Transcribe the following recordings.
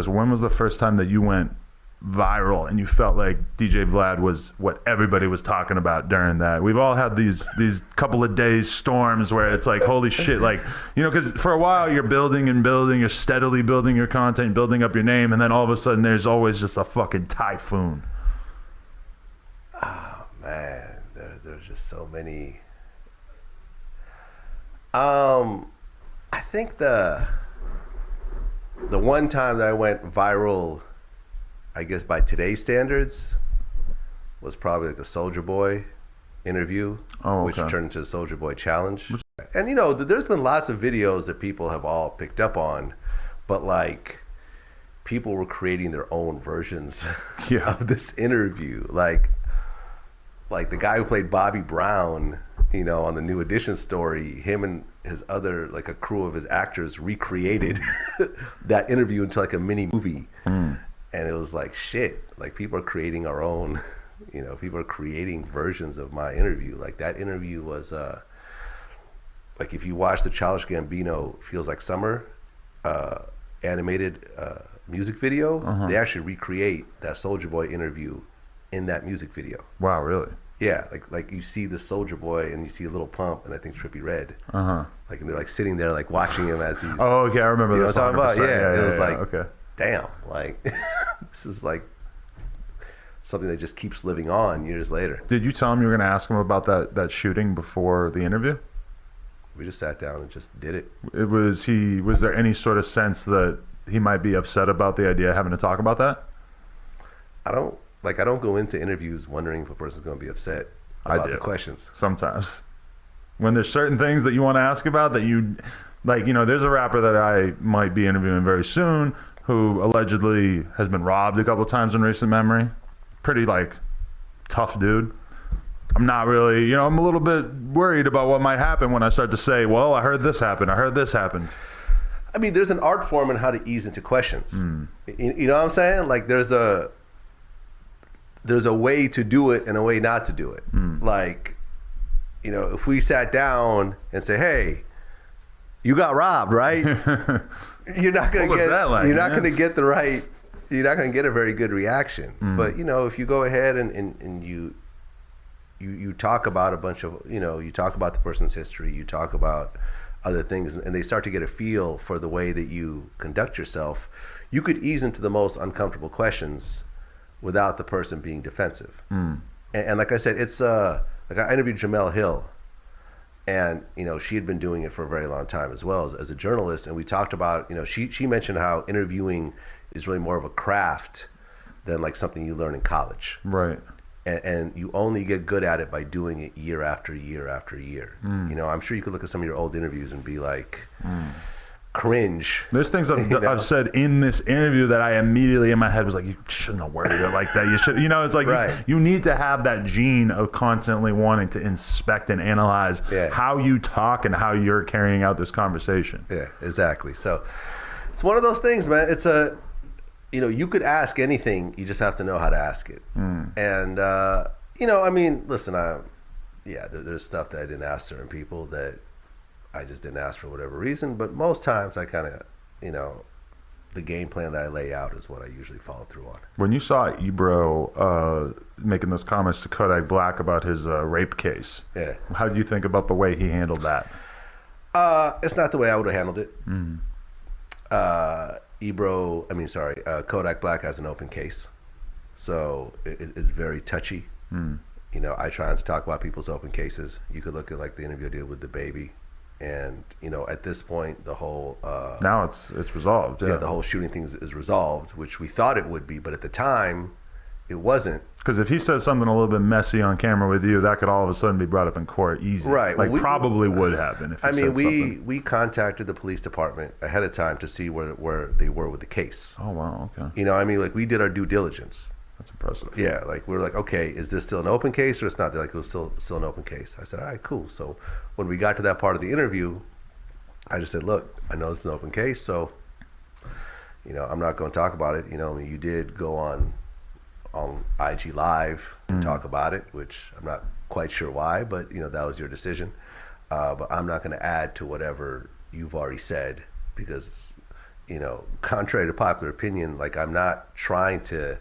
When was the first time that you went viral and you felt like DJ Vlad was what everybody was talking about during that? We've all had these couple of days storms where it's like, holy shit, like, you know, because for a while you're building and building, you're steadily building your content, building up your name, and then all of a sudden there's always just a fucking typhoon. Oh man, there's just so many. I think the one time that I went viral, I guess by today's standards, was probably like the Soulja Boy interview, which turned into the Soulja Boy challenge. And you know, there's been lots of videos that people have all picked up on, but like people were creating their own versions of this interview. Like the guy who played Bobby Brown, you know, on the New Edition story, him and his other, like a crew of his actors recreated that interview into like a mini movie. And it was like, shit, like people are creating our own, you know, people are creating versions of my interview. Like that interview was, like if you watch the Childish Gambino Feels Like Summer animated music video, they actually recreate that Soulja Boy interview in that music video. Wow, really? Yeah, like you see the Soulja Boy and you see a Little Pump and I think Trippie Redd. Like, and they're like sitting there like watching him as he's. Oh, okay, I remember this. You know what I'm talking about? Yeah, it was like, okay. Damn, like this is like something that just keeps living on years later. Did you tell him you were going to ask him about that shooting before the interview? We just sat down and just did it. Was there any sort of sense that he might be upset about the idea of having to talk about that? I don't go into interviews wondering if a person's going to be upset about the questions. Sometimes. When there's certain things that you want to ask about that you, like, you know, there's a rapper that I might be interviewing very soon who allegedly has been robbed a couple times in recent memory. Pretty, like, tough dude. I'm not really, you know, I'm a little bit worried about what might happen when I start to say, well, I heard this happen, I heard this happened. I mean, there's an art form in how to ease into questions. You know what I'm saying? Like, there's a way to do it and a way not to do it. Like, you know, if we sat down and say, hey, you got robbed, right? You're not going to get you're not going to get the right, you're not going to get a very good reaction. But, you know, if you go ahead and you talk about a bunch of, you know, you talk about the person's history, you talk about other things, and they start to get a feel for the way that you conduct yourself, you could ease into the most uncomfortable questions without the person being defensive. And like I said, it's like I interviewed Jamel Hill, and you know, she had been doing it for a very long time as well as a journalist, and we talked about, you know, she mentioned how interviewing is really more of a craft than like something you learn in college. Right. And you only get good at it by doing it year after year after year. You know, I'm sure you could look at some of your old interviews and be like, cringe. There's things I've said in this interview that I immediately in my head was like, you shouldn't have worded it like that. You should, you know, it's like you need to have that gene of constantly wanting to inspect and analyze how you talk and how you're carrying out this conversation. Yeah, exactly. So it's one of those things, man. It's a, you know, you could ask anything, you just have to know how to ask it. And, you know, I mean, listen, there's stuff that I didn't ask certain people that I just didn't ask for whatever reason, but most times I kind of, you know, the game plan that I lay out is what I usually follow through on. When you saw Ebro making those comments to Kodak Black about his rape case, how did you think about the way he handled that? It's not the way I would have handled it. Kodak Black has an open case, so it's very touchy. You know, I try not to talk about people's open cases. You could look at like the interview I did with the baby, and you know, at this point, the whole now it's resolved. Yeah, the whole shooting thing is resolved, which we thought it would be, but at the time, it wasn't. Because if he says something a little bit messy on camera with you, that could all of a sudden be brought up in court easy. Right. Like probably would happen if he said something. We contacted the police department ahead of time to see where they were with the case. Oh, wow, okay. You know, I mean, like we did our due diligence. That's impressive. Yeah, like we were like, okay, is this still an open case or it's not? They're like, it was still an open case. I said, all right, cool. So when we got to that part of the interview, I just said, look, I know it's an open case, so, you know, I'm not going to talk about it. You know, I mean, you did go on IG Live and talk about it, which I'm not quite sure why, but you know, that was your decision. But I'm not going to add to whatever you've already said, because you know, contrary to popular opinion, like I'm not trying to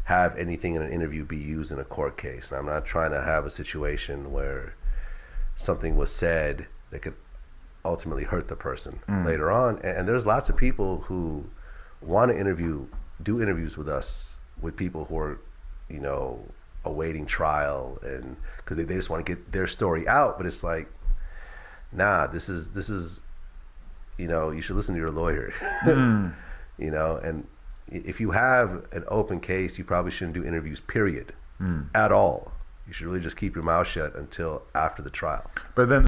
have anything in an interview be used in a court case. And I'm not trying to have a situation where something was said that could ultimately hurt the person later on. And there's lots of people who want to do interviews with us, with people who are, you know, awaiting trial, and because they just want to get their story out. But it's like, nah, this is, you know, you should listen to your lawyer. You know, and if you have an open case, you probably shouldn't do interviews, period, at all. You should really just keep your mouth shut until after the trial. But then